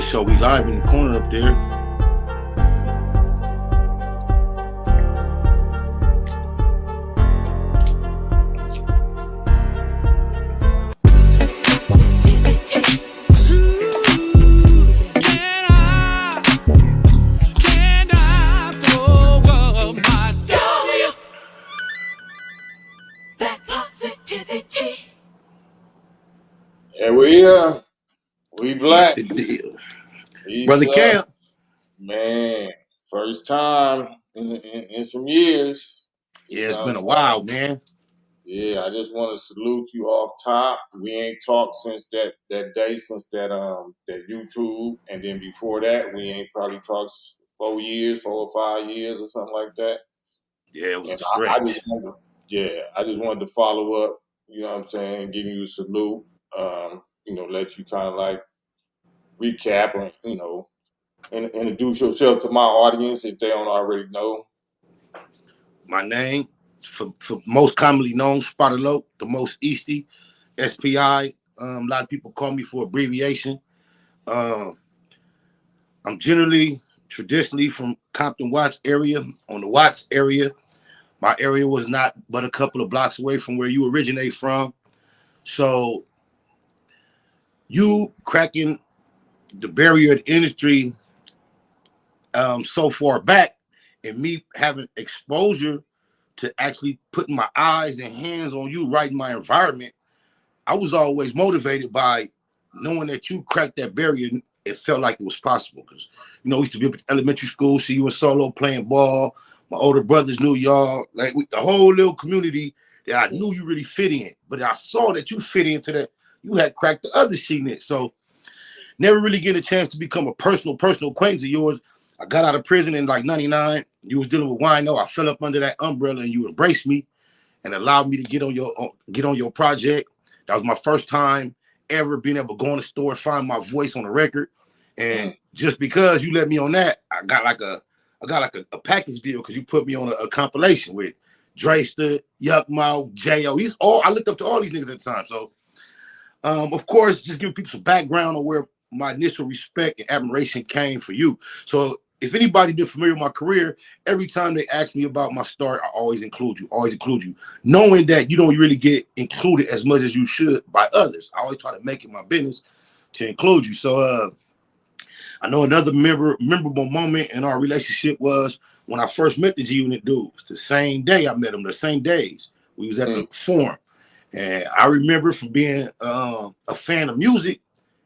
show. We live in the corner up there. And we black. That's the deal. He's, Brother Cam. Man, first time in some years. Yeah, it's been a while, man. Yeah, I just want to salute you off top. We ain't talked since that day, since that YouTube, and then before that, we ain't probably talked 4 or 5 years or something like that. Yeah, it was a stretch. I just wanted to follow up. You know what I'm saying? Giving you a salute. Let you kind of like recap or introduce yourself to my audience if they don't already know. My name, for most commonly known, Spider LOC, the most Easty, SPI. A lot of people call me for abbreviation. I'm traditionally from Compton Watts area, on the Watts area. My area was not but a couple of blocks away from where you originate from. So you cracking the barrier of the industry so far back, and me having exposure to actually putting my eyes and hands on you right in my environment, I was always motivated by knowing that you cracked that barrier. It felt like it was possible because, we used to be up at elementary school, see you in Solo playing ball. My older brothers knew y'all, like the whole little community that I knew you really fit in. But I saw that you fit into that. You had cracked the other net. So never really get a chance to become a personal acquaintance of yours. I got out of prison in like 99. You was dealing with wino. I fell up under that umbrella and you embraced me and allowed me to get on your project. That was my first time ever being able to go in the store and find my voice on the record. And just because you let me on that, I got like a package deal because you put me on a compilation with Drayster, Yuck Mouth, J.O. I looked up to all these niggas at the time. So of course, just giving people some background on where my initial respect and admiration came for you. So if anybody been familiar with my career, every time they ask me about my start, I always include you, knowing that you don't really get included as much as you should by others. I always try to make it my business to include you. So I know another memorable moment in our relationship was when I first met the G-Unit dudes. The same day I met them, the same days. We was at the forum. And I remember from being a fan of music,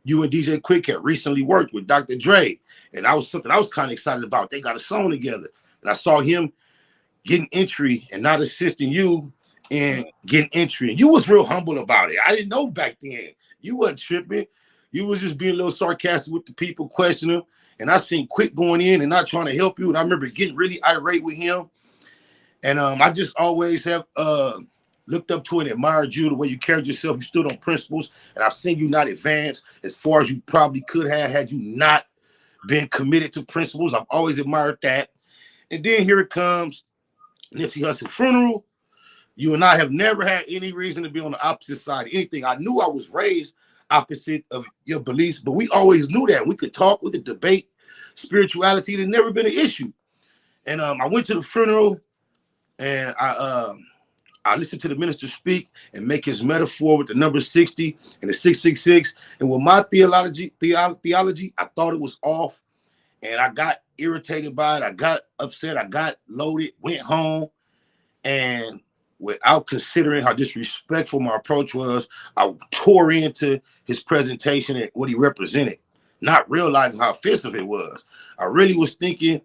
you and DJ Quick had recently worked with Dr. Dre. And that was something I was kind of excited about. They got a song together. And I saw him getting entry and not assisting you and getting entry. And you was real humble about it. I didn't know back then. You wasn't tripping. You was just being a little sarcastic with the people, questioning them. And I seen Quick going in and not trying to help you. And I remember getting really irate with him. And I just always have looked up to and admired you, the way you carried yourself. You stood on principles. And I've seen you not advance as far as you probably could have had you not been committed to principles. I've always admired that. And then here it comes, Nipsey Hussle's funeral. You and I have never had any reason to be on the opposite side of anything. I knew I was raised opposite of your beliefs, but we always knew that. We could talk, we could debate spirituality. It had never been an issue. And I went to the funeral and I listened to the minister speak and make his metaphor with the number 60 and the 666. And with my theology, I thought it was off. And I got irritated by it. I got upset. I got loaded, went home. And without considering how disrespectful my approach was, I tore into his presentation and what he represented, not realizing how offensive it was. I really was thinking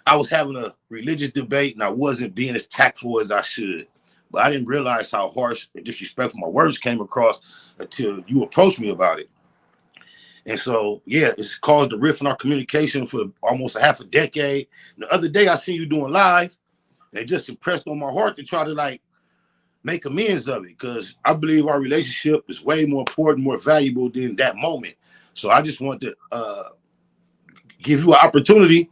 I was having a religious debate and I wasn't being as tactful as I should. But I didn't realize how harsh and disrespectful my words came across until you approached me about it. And so, yeah, it's caused a rift in our communication for almost a half a decade. And the other day I seen you doing live, and it just impressed on my heart to try to like make amends of it, because I believe our relationship is way more important, more valuable than that moment. So I just want to give you an opportunity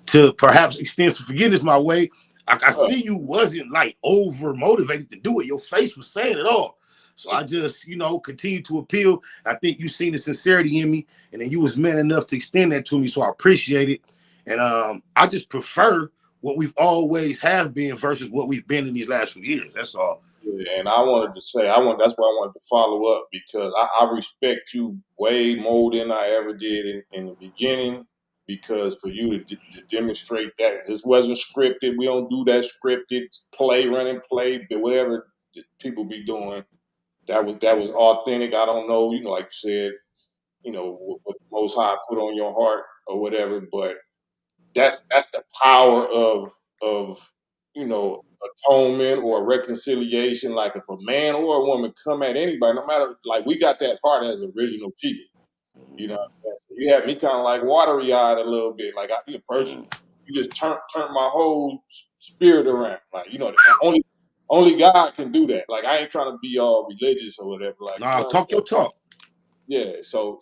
to perhaps extend some forgiveness my way. I see you wasn't like over motivated to do it. Your face was saying it all. So I just, continue to appeal. I think you seen the sincerity in me, and then you was man enough to extend that to me. So I appreciate it. And I just prefer what we've always have been versus what we've been in these last few years. That's all. Yeah, and I wanted to say, that's why I wanted to follow up because I respect you way more than I ever did in the beginning. Because for you to demonstrate that this wasn't scripted, we don't do that scripted play, running play, but whatever people be doing, that was authentic. I don't know, like you said, what the Most High put on your heart or whatever, but that's the power of atonement or reconciliation. Like if a man or a woman come at anybody, no matter, like we got that heart as original people. You know, you had me kind of like watery eyed a little bit. Like first, you just turned my whole spirit around. Like only God can do that. Like I ain't trying to be all religious or whatever. Like Nah, talk your talk. yeah, so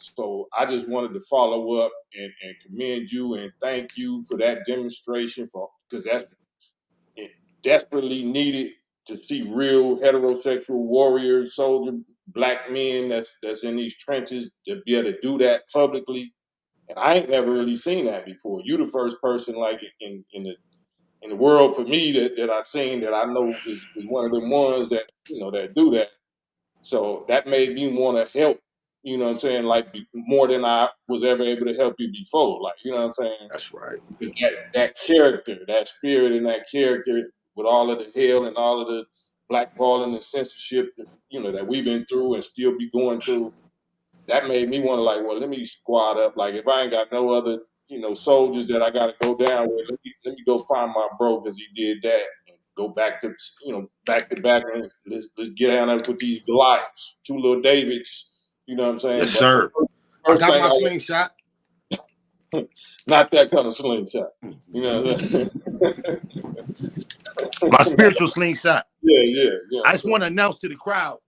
I just wanted to follow up and commend you and thank you for that demonstration because that's it desperately needed to see real heterosexual warriors, soldier, black men that's in these trenches to be able to do that publicly. And I ain't never really seen that before. You the first person like in the world for me that I've seen that I know is one of them ones that that do that. So that made me want to help, you know what I'm saying, like more than I was ever able to help you before. Like, you know what I'm saying? That's right. Because that character, that spirit and that character with all of the hell and all of the blackballing and censorship, that we've been through and still be going through, that made me want to like, well, let me squad up. Like if I ain't got no other, soldiers that I got to go down with, let me go find my bro because he did that and go back to, back to back and let's get down there with these Goliaths, two little Davids. You know what I'm saying? Yes, But sir. I first got thing my slingshot. not that kind of slingshot. You know what I'm saying? My spiritual slingshot. Yeah. I just want to announce to the crowd,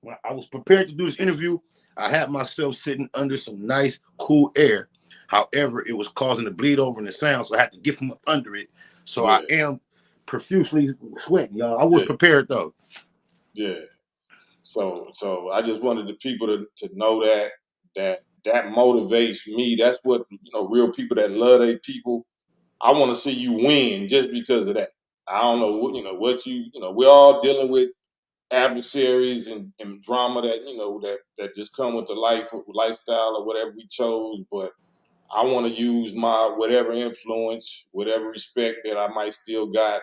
when I was prepared to do this interview, I had myself sitting under some nice, cool air. However, it was causing the bleed over in the sound, so I had to get from up under it. So I am profusely sweating, y'all. I was prepared, though. Yeah. So I just wanted the people to know that motivates me. That's what, real people that love their people. I want to see you win just because of that. I don't know what we're all dealing with adversaries and drama that just come with the lifestyle or whatever we chose. But I want to use my whatever influence, whatever respect that I might still got,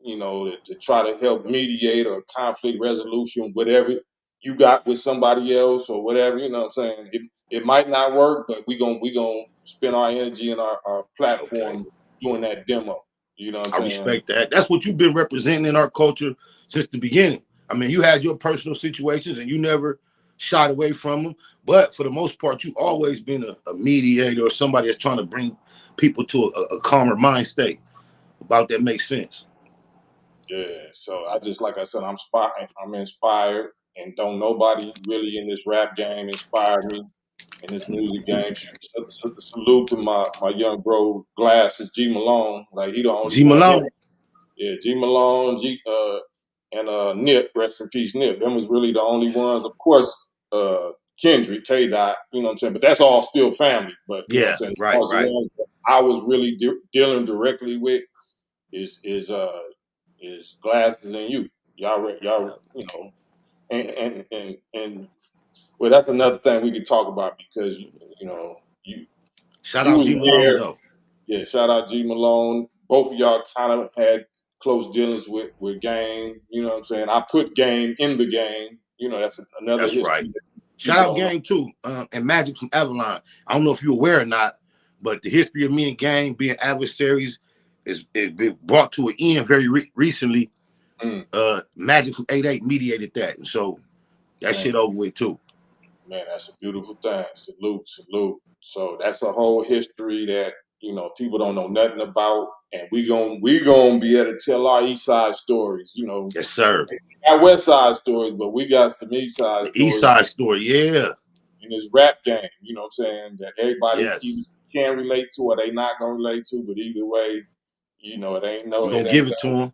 to try to help mediate or conflict resolution, whatever you got with somebody else or whatever, you know what I'm saying? It might not work, but we gonna spend our energy and our platform doing that demo. You know what I'm I saying? respect that. That's what you've been representing in our culture since the beginning. I mean, you had your personal situations and you never shied away from them. But for the most part, you've always been a mediator or somebody that's trying to bring people to a calmer mind state. About that makes sense. Yeah. So like I said, I'm inspired, and don't nobody really in this rap game inspire me in this music game. Salute to my young bro Glasses, G Malone. Like he the only G one. Malone. Yeah, G Malone, and Nip, rest in peace, Nip. Them was really the only ones. Of course, Kendrick, K Dot, you know what I'm saying? But that's all still family. But you know what I'm Yeah, saying? right. The ones that I was really dealing directly with is Glasses and you. Y'all, and well, that's another thing we could talk about because you Shout you out was G Malone, there. though. Yeah, shout out G Malone. Both of y'all kind of had close dealings with Game. You know what I'm saying? I put Game in the game. That's another That's history right. that Shout people out don't know. Gang too, and Magic from Avalon. I don't know if you're aware or not, but the history of me and Gang being adversaries is been brought to an end very recently. Magic from 88 mediated that, and so that shit over with too. Man, that's a beautiful thing. Salute. So that's a whole history that people don't know nothing about, and we gonna be able to tell our East Side stories. Yes, sir. Our West Side stories, but we got some East Side The East stories Side story, yeah. in this rap game. You know what I'm saying? That everybody either Yes. can relate to or they not gonna relate to, but either way, it ain't We gonna give it to him.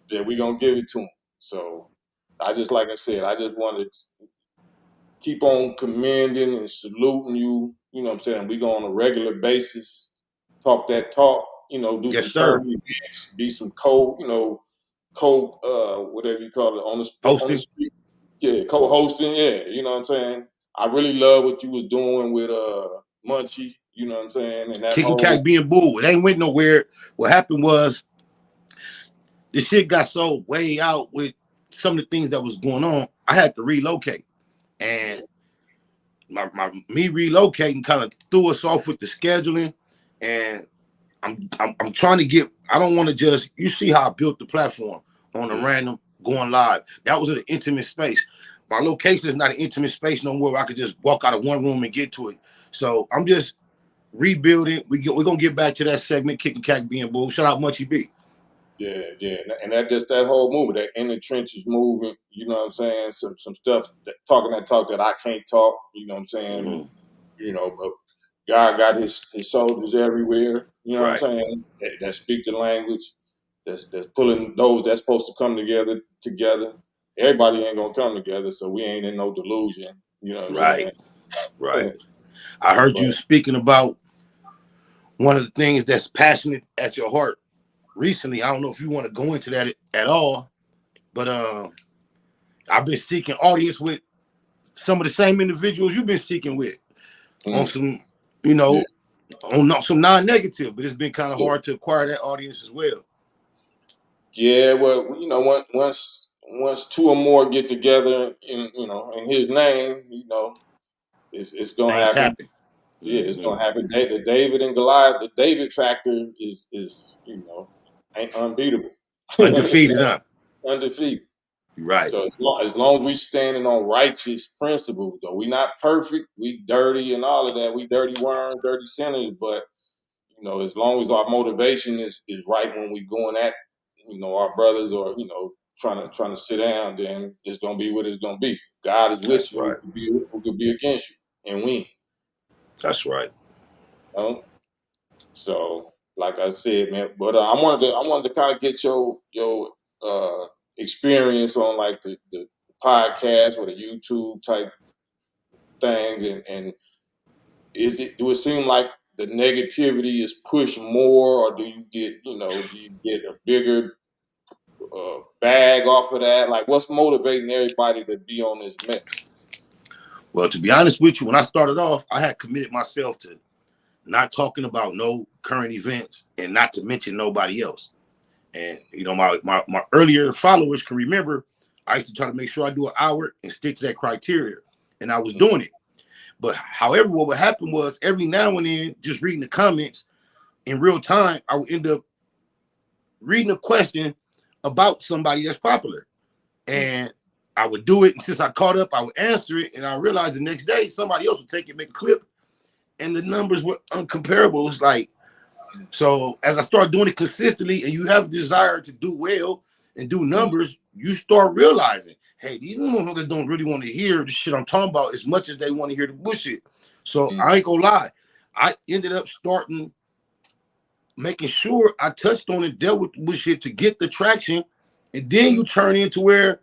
yeah, we gonna give it to them. So like I said, I just want to keep on commending and saluting you. You know what I'm saying? We go on a regular basis, talk that talk. You know, do Yes, some sir. turn events, be some whatever you call it on the Hosting. street. Yeah, co-hosting. Yeah, you know what I'm saying. I really love what you was doing with Munchie. You know what I'm saying, and that Kicking whole Cat being booed. It ain't went nowhere. What happened was the shit got so way out with some of the things that was going on. I had to relocate. And me relocating kind of threw us off with the scheduling. And I'm trying to get, I don't want to just, you see how I built the platform on a random going live. That was an intimate space. My location is not an intimate space no more where I could just walk out of one room and get to it. So I'm just rebuilding. We're going to get back to that segment, Kicking Cat being bull. Shout out Munchie B. Yeah, yeah, and that just that whole movement, that in the trenches movement. You know what I'm saying? Some stuff talking that talk that I can't talk. You know what I'm saying? Mm-hmm. You know, but God got his soldiers everywhere. You know what I'm Right, saying? That speak the language. That's pulling those that's supposed to come together together. Everybody ain't gonna come together, so we ain't in no delusion. You know what I'm right, saying? right. I heard But you speaking about one of the things that's passionate at your heart recently. I don't know if you want to go into that at all, but I've been seeking audience with some of the same individuals you've been seeking with on some, you yeah, know, on not some non-negative, but it's been kind of yeah. hard to acquire that audience as well. Yeah, well, you know, once two or more get together in his name, it's gonna Things happen. happen. Yeah, it's Mm-hmm. gonna happen. The David and Goliath, the David factor is ain't unbeatable. Undefeated, huh? Undefeated. Right, So as long as we standing on righteous principles, though we not perfect, we dirty and all of that, we dirty worms, dirty sinners, but as long as our motivation is right when we going at, our brothers or, trying to sit down, then it's gonna be what it's gonna be. God is with that's you, right, who could be against you and win. that's right. You know? So, like I said, man, but I wanted to kind of get your experience on like the podcast or the YouTube type things, and do it seem like the negativity is pushed more, or do you get a bigger bag off of that? Like, what's motivating everybody to be on this mess? Well, to be honest with you, when I started off, I had committed myself to not talking about no current events and not to mention nobody else. And my earlier followers can remember I used to try to make sure I do an hour and stick to that criteria. And I was doing it. But however, what would happen was every now and then, just reading the comments in real time, I would end up reading a question about somebody that's popular. And I would do it. And since I caught up, I would answer it. And I realized the next day somebody else would take it, make a clip, and the numbers were uncomparable. It's like, so as I start doing it consistently and you have a desire to do well and do numbers, you start realizing, hey, these motherfuckers don't really want to hear the shit I'm talking about as much as they want to hear the bullshit. So I ain't gonna lie. I ended up starting making sure I touched on and dealt with the bullshit to get the traction. And then you turn into where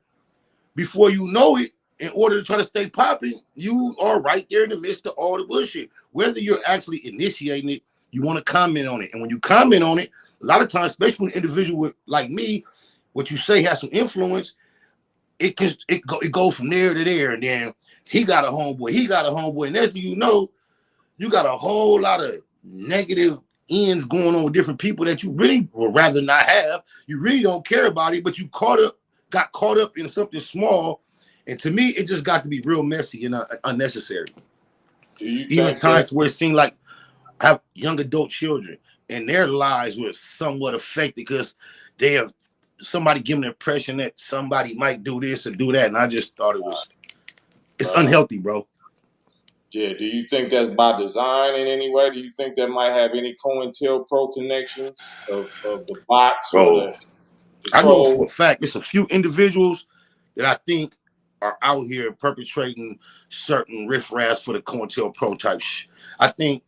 before you know it, in order to try to stay popping, you are right there in the midst of all the bullshit. Whether you're actually initiating it, you want to comment on it. And when you comment on it, a lot of times, especially when an individual like me, what you say has some influence, it goes from there to there. And then he got a homeboy. And next thing you know, you got a whole lot of negative ends going on with different people that you really would rather not have. You really don't care about it, but you got caught up in something small. And to me, it just got to be real messy and unnecessary. Do you Even think that? times where it seemed like I have young adult children and their lives were somewhat affected because they have somebody giving the impression that somebody might do this or do that. And I just thought it's Uh, unhealthy, bro. Yeah, do you think that's by design in any way? Do you think that might have any COINTELPRO connections of the bots or Bro, the I know for a troll? fact it's a few individuals that I think are out here perpetrating certain riffraffs for the COINTELPRO type shit. I think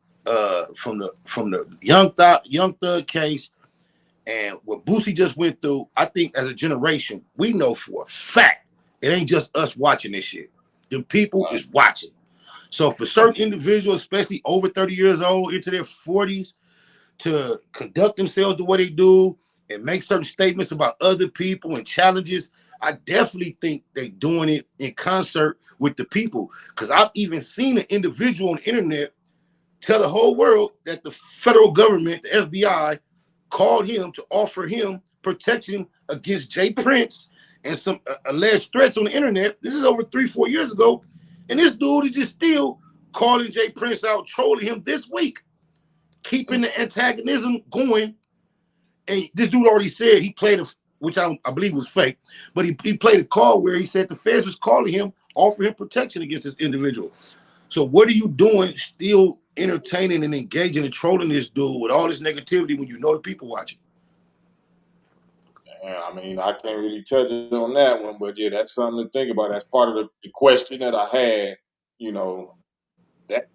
from the young thug case and what Boosie just went through, I think as a generation, we know for a fact It ain't just us watching this shit. The people is watching. So for certain individuals, especially over 30 years old, into their 40s, to conduct themselves the way they do and make certain statements about other people and challenges, I definitely think they doing it in concert with the people. Because I've even seen an individual on the internet tell the whole world that the federal government, the FBI, called him to offer him protection against Jay Prince and some alleged threats on the internet. This is over 3-4 years ago. And this dude is just still calling Jay Prince out, trolling him this week, keeping the antagonism going. And this dude already said he played a, which I believe was fake, but he played a call where he said the feds was calling him, offering him protection against this individual. So what are you doing still entertaining and engaging and trolling this dude with all this negativity when you know the people watching? Yeah, I mean, I can't really touch it on that one, but yeah, that's something to think about. That's part of the question that I had, you know, that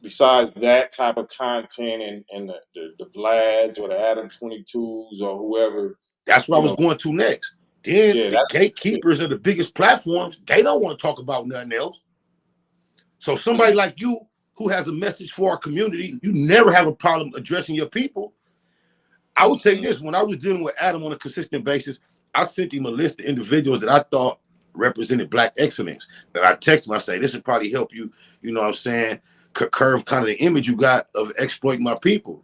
besides that type of content and the Vlads or the Adam 22s or whoever. That's what I was going to next. Then Yeah, the gatekeepers of the biggest platforms, they don't want to talk about nothing else. So somebody like you who has a message for our community, you never have a problem addressing your people. I would tell you this, when I was dealing with Adam on a consistent basis, I sent him a list of individuals that I thought represented Black excellence. That I texted him, I say, this would probably help you, you know what I'm saying, curve kind of the image you got of exploiting my people.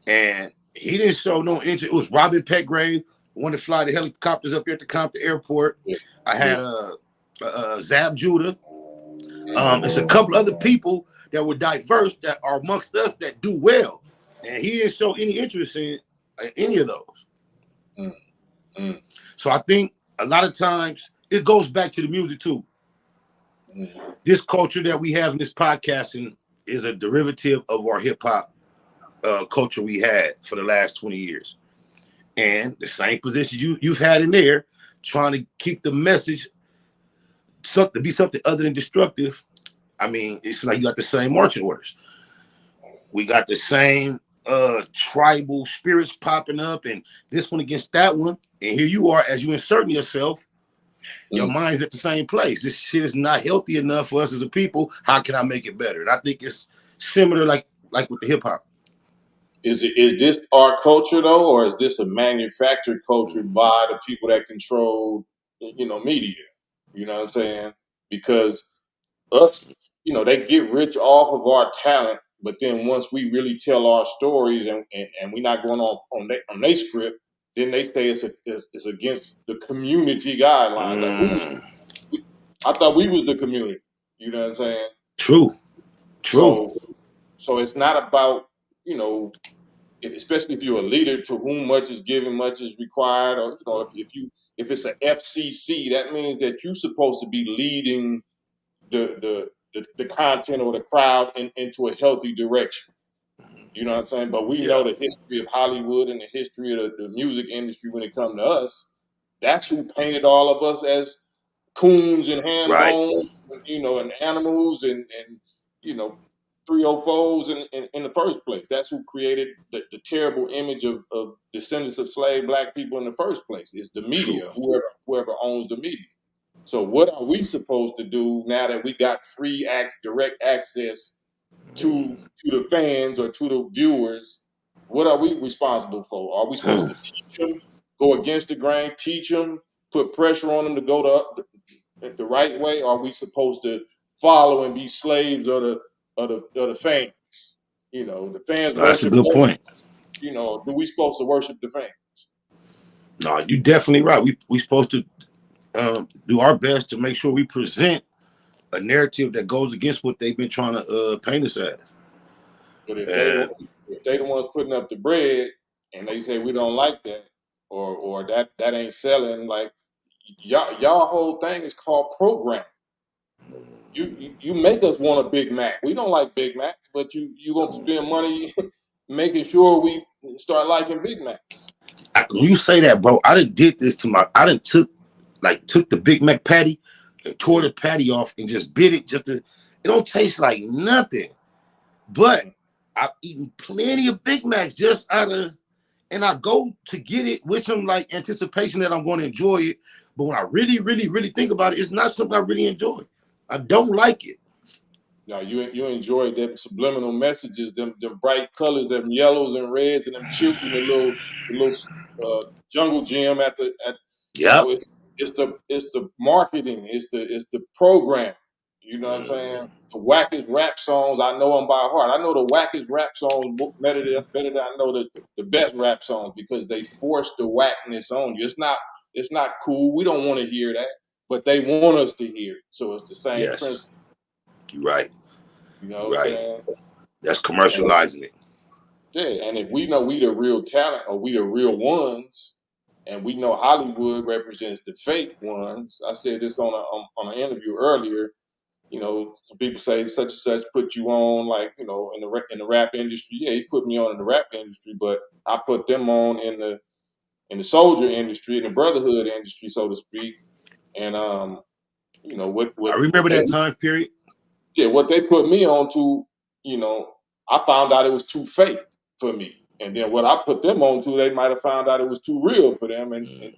And he didn't show no interest. It was Robin Petgrave, wanted to fly the helicopters up here at the Compton airport. I had Zab Judah. It's a couple other people that were diverse that are amongst us that do well. And he didn't show any interest in any of those. So I think a lot of times it goes back to the music too. This culture that we have in this podcasting is a derivative of our hip hop culture we had for the last 20 years. And the same position you've had in there, trying to keep the message to be something other than destructive. I mean, it's like you got the same marching orders. We got the same tribal spirits popping up, and this one against that one. And here you are, as you inserting yourself, your mind's at the same place. This shit is not healthy enough for us as a people. How can I make it better? And I think it's similar like with the hip hop. Is this our culture though, or is this a manufactured culture by the people that control, media? You know what I'm saying? Because us, they get rich off of our talent, but then once we really tell our stories and we're not going on their script, then they say it's against the community guidelines. Like, I thought we was the community. You know what I'm saying? True. So it's not about, especially if you're a leader to whom much is given, much is required, or if it's an FCC, that means that you're supposed to be leading the content or the crowd into a healthy direction. You know what I'm saying? But we know the history of Hollywood and the history of the music industry when it comes to us. That's who painted all of us as coons and ham bones, and animals and 304s in the first place. That's who created the terrible image of descendants of slave Black people in the first place. It's the media, whoever owns the media. So what are we supposed to do now that we got direct access to the fans or to the viewers? What are we responsible for? Are we supposed to teach them, go against the grain, teach them, put pressure on them to go the right way? Or are we supposed to follow and be slaves of the fans? The fans. That's a good point. Do we supposed to worship the fans? No, you're definitely right. We supposed to do our best to make sure we present a narrative that goes against what they've been trying to paint us as. But if they the ones putting up the bread and they say we don't like that or that ain't selling, like y'all whole thing is called programming. You make us want a Big Mac. We don't like Big Macs, but you gonna spend money making sure we start liking Big Macs. When you say that, bro, I took the Big Mac patty and tore the patty off and just bit it. It don't taste like nothing. But I've eaten plenty of Big Macs just out of and I go to get it with some like anticipation that I'm going to enjoy it. But when I really, really, really think about it, it's not something I really enjoy. I don't like it. Now you enjoy them subliminal messages, them bright colors, them yellows and reds, and them children, the little jungle gym at you Yep. know it's the marketing, it's the program. You know what I'm saying? Mm, The wackest rap songs I know them by heart. I know the wackest rap songs better than I know the best rap songs because they force the whackness on you. It's not cool. We don't want to hear that, but they want us to hear it. So it's the same yes. principle. You're right. You know what You're I'm right. saying? That's And commercializing it. yeah, and if we know we the real talent or we the real ones, and we know Hollywood represents the fake ones. I said this on an interview earlier. Some people say such and such put you on, like in the rap industry. Yeah, he put me on in the rap industry, but I put them on in the soldier industry, in the brotherhood industry, so to speak. And what I what remember they that time period. yeah, what they put me on to, I found out it was too fake for me. And then what I put them on to, they might have found out it was too real for them. And Mm,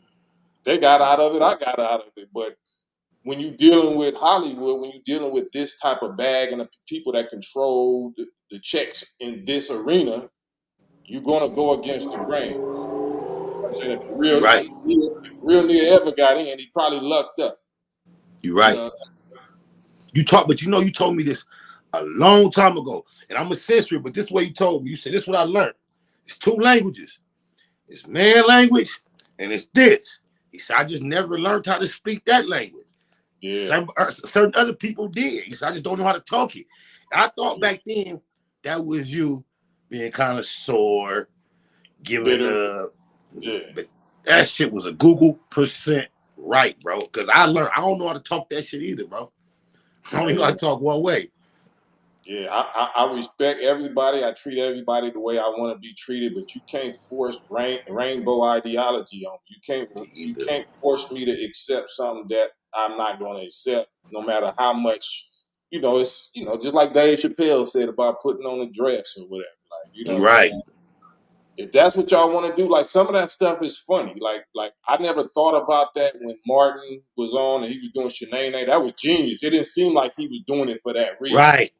they got out of it, I got out of it. But when you're dealing with Hollywood, when you're dealing with this type of bag and the people that control the checks in this arena, you're going to go against the grain. I'm saying you're right. if real nigga ever got in, he probably lucked up. You're You right. know, But you told me this a long time ago, and I'm a censor it, but this way you told me. You said this is what I learned. It's two languages. It's man language, and it's this. He said I just never learned how to speak that language. yeah, Certain other people did. He said I just don't know how to talk it. And I thought yeah, back then that was you being kind of sore, giving bitter, up. yeah, But that shit was a Google percent right, bro. Because I don't know how to talk that shit either, bro. I don't even know how hey, to talk one way. yeah, I respect everybody. I treat everybody the way I want to be treated, but you can't force rainbow ideology on me. You Either. can't force me to accept something that I'm not going to accept, no matter how much. It's just like Dave Chappelle said about putting on a dress or whatever. Like, you know what I'm Right. saying? If that's what y'all want to do, like some of that stuff is funny. Like I never thought about that when Martin was on and he was doing Shanae. That was genius. It didn't seem like he was doing it for that reason. Right.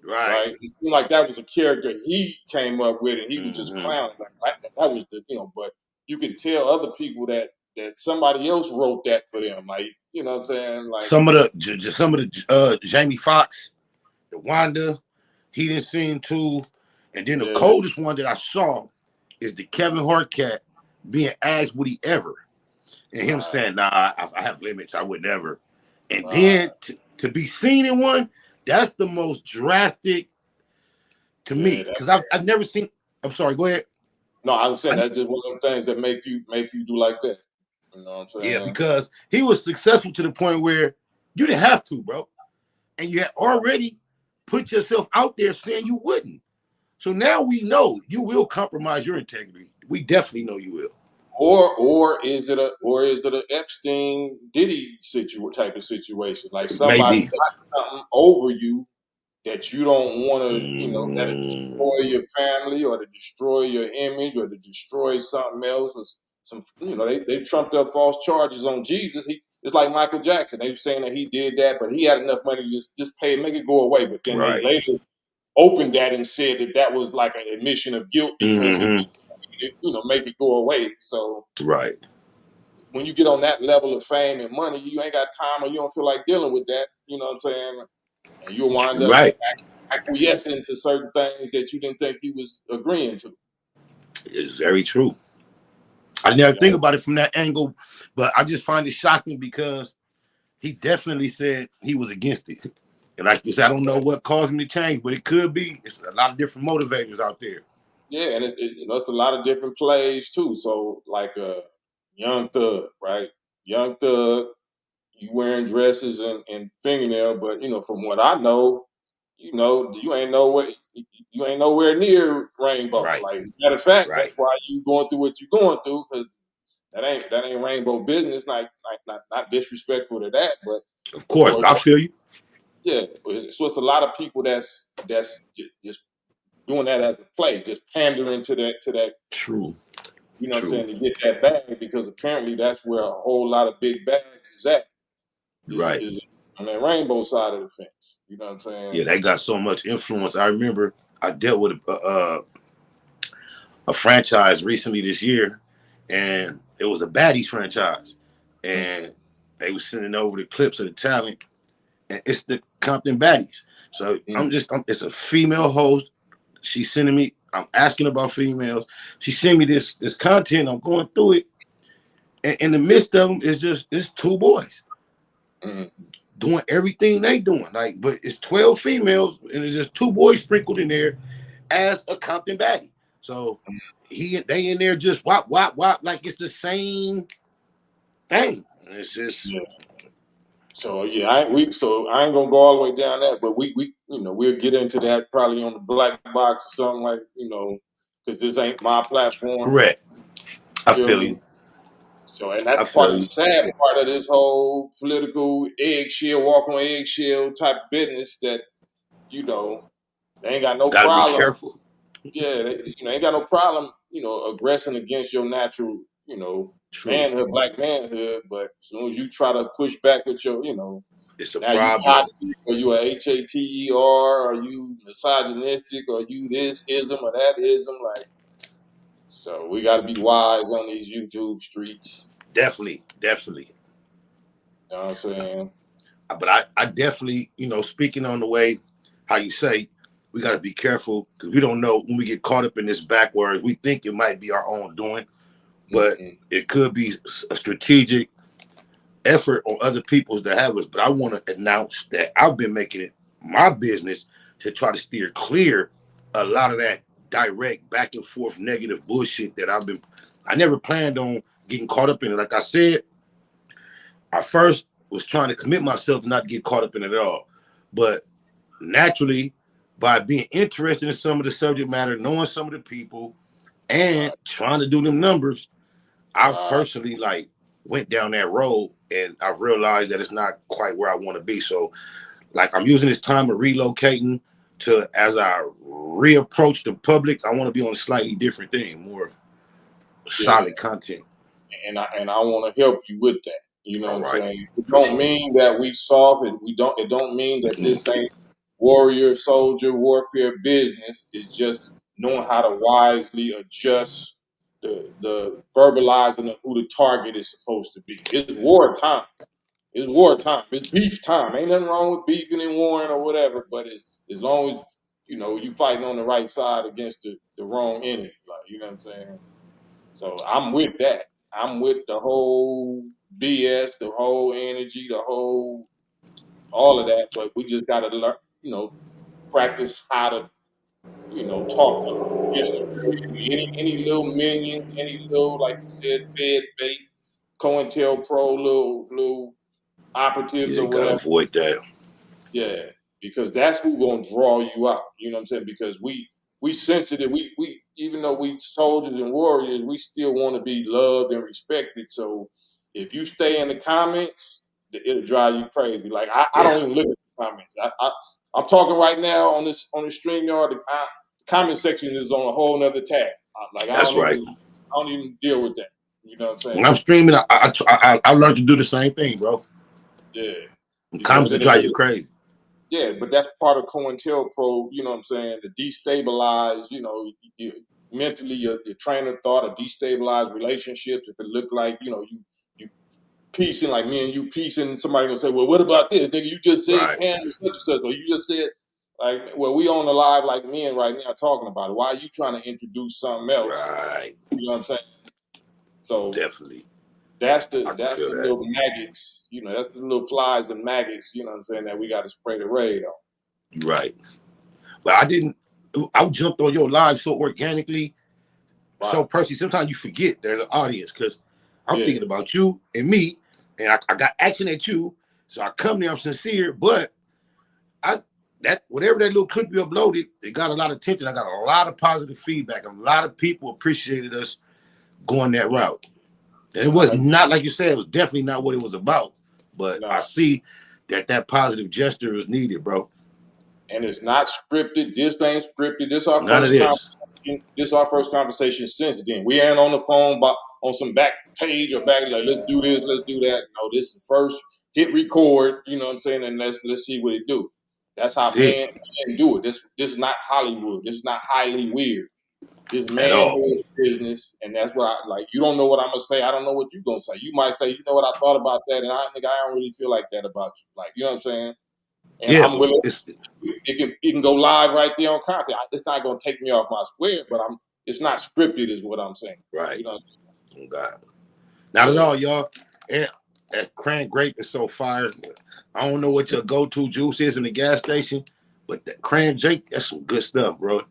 Right. Right? It seemed like that was a character he came up with, and he was just Mm-hmm. clowning. Like that was but you could tell other people that somebody else wrote that for them. Like, you know what I'm saying? Like, Some of the Jamie Foxx, the Wanda, he didn't seem to. And then the yeah, coldest one that I saw is the Kevin Hart cat being asked would he ever, and him right, saying, "Nah, I have limits. I would never." And right, then to be seen in one, that's the most drastic to yeah. me because I've never seen. I'm sorry. Go ahead. No, I was saying I, that's just one of them things that make you do like that. You know what I'm yeah, saying? because he was successful to the point where you didn't have to, bro, and you had already put yourself out there saying you wouldn't. So now we know you will compromise your integrity. We definitely know you will. Or is it a Epstein Diddy type of situation? Like somebody Maybe. got something over you that you don't want to, that'll Mm, destroy your family or to destroy your image or to destroy something else. Or they trumped up false charges on Jesus. It's like Michael Jackson. They were saying that he did that, but he had enough money to just pay and make it go away. But then they right. later opened that and said that was like an admission of guilt because he Mm-hmm. did, make it go away. So Right. when you get on that level of fame and money, you ain't got time or you don't feel like dealing with that. You know what I'm saying? And you'll wind up Right. acquiescing to certain things that you didn't think you was agreeing to. It's very true. I never You know? think about it from that angle, but I just find it shocking because he definitely said he was against it. And like you said, I don't know what caused him to change, but it could be. It's a lot of different motivators out there. Yeah, and it's a lot of different plays too. So like Young Thug, right? Young Thug, you wearing dresses and fingernail, but from what I know, you ain't nowhere near rainbow. Right. Like matter of fact, Right. that's why you going through what you're going through because that ain't rainbow business. Not disrespectful to that, but Of course. for I feel you. yeah, so it's a lot of people that's just doing that as a play, just pandering to that True. you know what I'm True. saying, to get that bag, because apparently that's where a whole lot of big bags is at, Right. is on that rainbow side of the fence. You know what I'm Yeah, saying? they got so much influence. I remember I dealt with a franchise recently this year, and it was a baddies franchise, and they was sending over the clips of the talent, and it's the Compton baddies. So it's a female host. She's sending me. I'm asking about females. She sent me this content. I'm going through it, and in the midst of them is just it's two boys doing everything they doing. Like, but it's 12 females, and it's just two boys sprinkled in there as a Compton baddie. So they in there just wop wop wop like it's the same thing. It's just Yeah. So yeah, I ain't gonna go all the way down that, but we we'll get into that probably on the black box or something, like, because this ain't my platform. correct. I Feel feel me? you. So, and I that's part feel of the you. sad part of this whole political eggshell, walk on eggshell type business, that you know they ain't got no Got to be problem. careful. Yeah, ain't got no problem, aggressing against your natural, True. manhood, black manhood. But as soon as you try to push back with your, It's a now you problem. toxic, or you a HATER, or you misogynistic, or you this ism or that ism. Like, so we got to be wise on these YouTube streets. Definitely, definitely. You know what I'm saying? But I definitely, speaking on the way how you say, we got to be careful because we don't know when we get caught up in this backwards. We think it might be our own doing, but Mm-mm. it could be a strategic effort on other people's to have us. But I want to announce that I've been making it my business to try to steer clear a lot of that direct back and forth negative bullshit that I never planned on getting caught up in it. Like I said, I first was trying to commit myself to not get caught up in it at all. But naturally, by being interested in some of the subject matter, knowing some of the people, and Right, trying to do them numbers, I've right. personally went down that road, and I've realized that it's not quite where I want to be. So I'm using this time of relocating to, as I reapproach the public, I want to be on a slightly different thing, more Yeah, solid content. and I want to help you with that. You know what All I'm right. saying? It don't Appreciate it. mean that we soft, and we don't. It don't mean that Mm-mm. this ain't warrior, soldier, warfare business. It's just knowing how to wisely adjust the verbalizing of who the target is supposed to be. It's wartime. It's wartime. It's beef time. Ain't nothing wrong with beefing and warring or whatever. But as long as you fighting on the right side against the wrong enemy. Like, you know what I'm saying? So I'm with that. I'm with the whole BS, the whole energy, the whole all of that. But we just gotta learn, practice how to, talk against any little minion, any little, like you said, Fed bait, COINTELPRO, little Yeah, operatives or you got to whatever. avoid that. Yeah, because that's who gonna draw you out. You know what I'm saying? Because we sensitive. We even though we soldiers and warriors, we still want to be loved and respected. So if you stay in the comments, it'll drive you crazy. Like, I Yeah, don't even look at the comments. I'm talking right now on the StreamYard. The comment section is on a whole nother tab. Like, that's right. I don't even deal with that. You know what I'm When saying? I'm streaming, I learned to do the same thing, bro. Yeah, because Comments will then drive you crazy. yeah, but that's part of COINTELPRO, you know what I'm saying, to destabilize, mentally your train of thought, or destabilize relationships. If it look like, you piecing, like me and you piecing, somebody gonna say, well, what about this? Nigga, you just said Right, Cam and such and such, or you just said, like, well, we on the live like men right now talking about it. Why are you trying to introduce something else? right. You know what I'm saying? So Definitely. that's I the can that's feel the that. little maggots, that's the little flies and maggots, you know what I'm saying, that we got to spray the raid on. You're right. But I jumped on your live so organically, so Right. personally. Sometimes you forget there's an audience because I'm Yeah. thinking about you and me, and I got action at you. So I come there, I'm sincere, but I that whatever that little clip you uploaded, it got a lot of attention. I got a lot of positive feedback. A lot of people appreciated us going that route. And it was Uh, not like you said, it was definitely not what it was about. But I nah, see that positive gesture is needed, bro. and it's not scripted. This ain't scripted. This our None of first this. this is our first conversation since then. We ain't on the phone on some back page or back like let's do this, let's do that. No, this is the first hit record. You know what I'm saying? And let's see what it do. That's how That's it. men do it. This is not Hollywood. This is not highly weird. This At all. manhood business, and that's what I like. You don't know what I'm gonna say. I don't know what you're gonna say. You might say, you know what, I thought about that, and I think I don't really feel like that about you. Like, you know what I'm saying? And Yeah, I'm willing. it's It can go live right there on content. It's not gonna take me off my square, but it's not scripted, is what I'm saying. right. You know. Oh, God. Not at all, y'all. And that cran grape is so fire. I don't know what your go-to juice is in the gas station, but that cran grape, that's some good stuff, bro.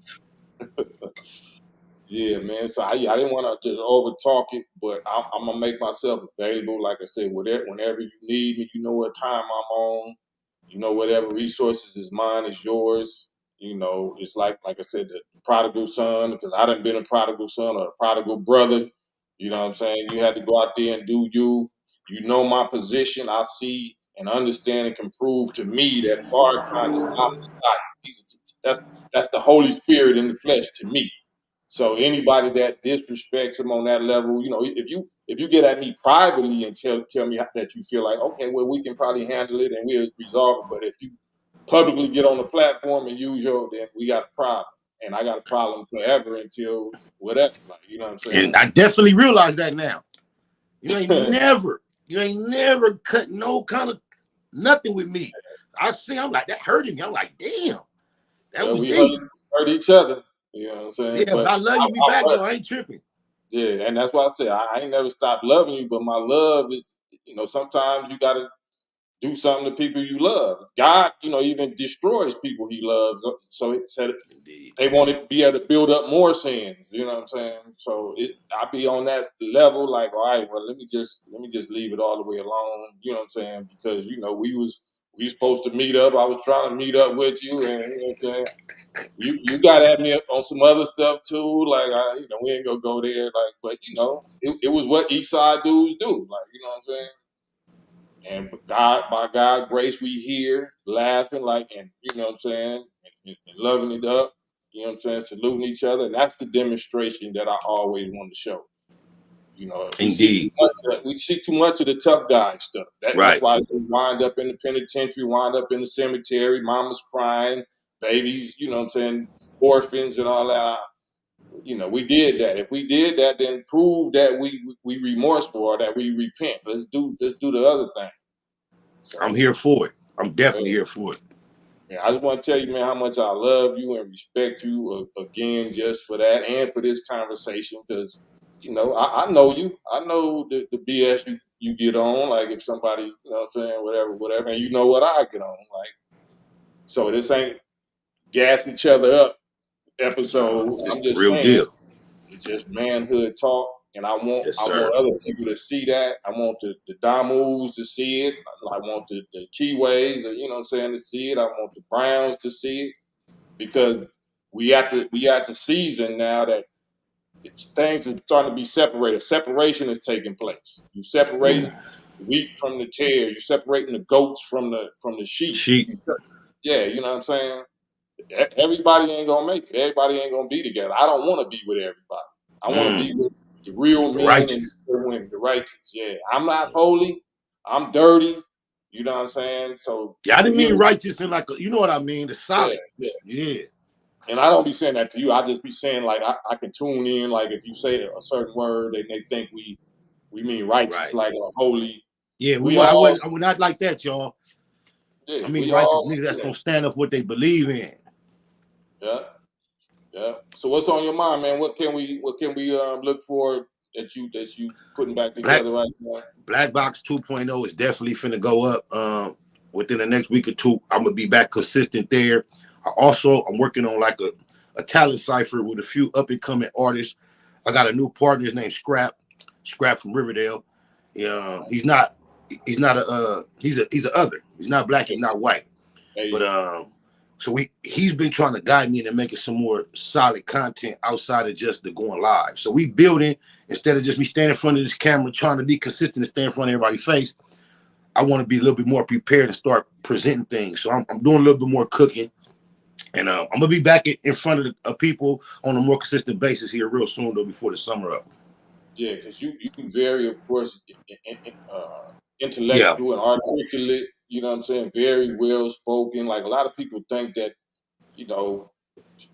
Yeah, man. So I didn't want to just over talk it, but I'm gonna make myself available. Like I said, whenever you need me, you know what time I'm on. You know, whatever resources is mine is yours. You know, it's like I said, the prodigal son, because I done been a prodigal son or a prodigal brother. You know what I'm saying? You had to go out there and do you. You know my position. I see and understand and can prove to me that Farrakhan is not Messiah. That's the Holy Spirit in the flesh to me. So anybody that disrespects him on that level, you know, if you get at me privately and tell me that you feel like, okay, well, we can probably handle it and we'll resolve it. But if you publicly get on the platform and use then we got a problem. And I got a problem forever until whatever. Like, you know what I'm And saying? I definitely realize that now. You ain't never cut no kind of nothing with me. I'm like, that hurted me. I'm like, damn, that Well, was we deep. hurt each other. You know what I'm saying? Yeah, but But I love you. Be back though. I ain't tripping. yeah, and that's why I say I ain't never stopped loving you, but my love is, you know, sometimes you gotta do something to people you love. God, you know, even destroys people he loves. So it said Indeed. they want to be able to build up more sins. You know what I'm saying? So I be on that level, like, all right, well, let me just leave it all the way alone. You know what I'm saying? Because you know we was supposed to meet up. I was trying to meet up with you, and you know what I'm saying. You got at me on some other stuff too, like you know we ain't gonna go there, like, but you know it was what East Side dudes do, like, you know what I'm saying. And by God grace, we here laughing, like, and you know what I'm saying, and loving it up. You know what I'm saying, saluting each other, and that's the demonstration that I always want to show. You know, Indeed. we see too much of the tough guy stuff. That's Right. why we wind up in the penitentiary, wind up in the cemetery, mama's crying, babies, you know what I'm saying, orphans and all that. You know, we did that. If we did that, then prove that we remorseful or that we repent. Let's do the other thing. I'm So here for it. I'm yeah, definitely here for it. yeah, I just want to tell you, man, how much I love you and respect you again, just for that and for this conversation, because you know I know you. I know the BS you get on. Like if somebody, you know what I'm saying, whatever, and you know what I get on. Like, so this ain't gas each other up episode. It's I'm the just real saying deal. it's just manhood talk. And Yes, I sir. want other people to see that. I want the Damus to see it. I want the Keyways, you know what I'm saying, to see it. I want the Browns to see it. Because we at the season now that things are starting to be separated. Separation is taking place. You separating the wheat from the tares. You're separating the goats from the sheep. Sheep. Yeah, you know what I'm saying. Everybody ain't gonna make it. Everybody ain't gonna be together. I don't want to be with everybody. I want to be with the real men and Righteous. the women, the righteous. Yeah, I'm not holy. I'm dirty. You know what I'm saying. So Yeah, I didn't me mean and righteous in like you know what I mean. The yeah, solid. yeah. Yeah. And I don't be saying that to you. I just be saying like I can tune in. Like if you say a certain word, and they think we mean righteous, Right. like a holy. Yeah. We I all would not like that, y'all. yeah, I mean we righteous all niggas that's sin. gonna stand up for what they believe in. Yeah, yeah. So what's on your mind, man? What can we look for that you putting back Black together right now? Black Box 2.0 is definitely finna go up within the next week or two. I'm gonna be back consistent there. I'm working on like a talent cipher with a few up and coming artists. I got a new partner. His name's Scrap from Riverdale. Yeah, he's a other. He's not black. He's not white. There you But go. so he's been trying to guide me into making some more solid content outside of just the going live. So we building instead of just me standing in front of this camera trying to be consistent and stand in front of everybody's face. I want to be a little bit more prepared to start presenting things. So I'm doing a little bit more cooking. And I'm gonna be back in front of people on a more consistent basis here real soon, though, before the summer up. Yeah, because you very, of course, Yeah, intellectual and articulate. You know what I'm saying? Very well spoken. Like a lot of people think that you know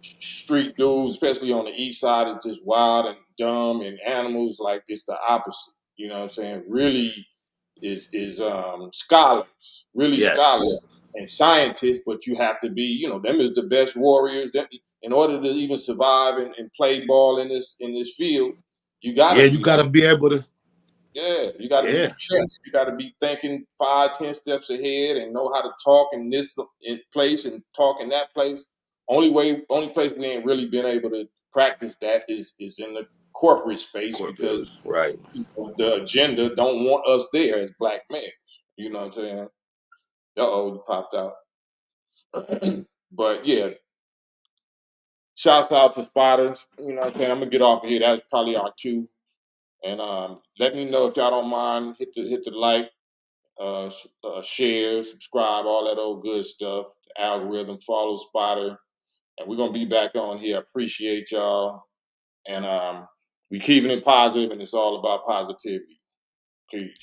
street dudes, especially on the east side, is just wild and dumb and animals. Like it's the opposite. You know what I'm saying? Really is scholars, really yes, scholars and scientists, but you have to be, them is the best warriors. That in order to even survive and play ball in this field, you yeah. gotta You be like, gotta be able to. yeah, you gotta be Yeah, chess. You gotta be thinking 5, 10 steps ahead and know how to talk in this place and talk in that place. Only place we ain't really been able to practice that is in the corporate space because corporate, right? the agenda don't want us there as black males. You know what I'm saying? Uh-oh, it popped out. But yeah, shouts out to Spiders. You know what I'm saying? I'm gonna get off of here. That's probably our cue. And let me know if y'all don't mind. Hit the like, share, subscribe, all that old good stuff. The algorithm, follow Spider. And we're gonna be back on here. Appreciate y'all. And we keeping it positive and it's all about positivity. Peace.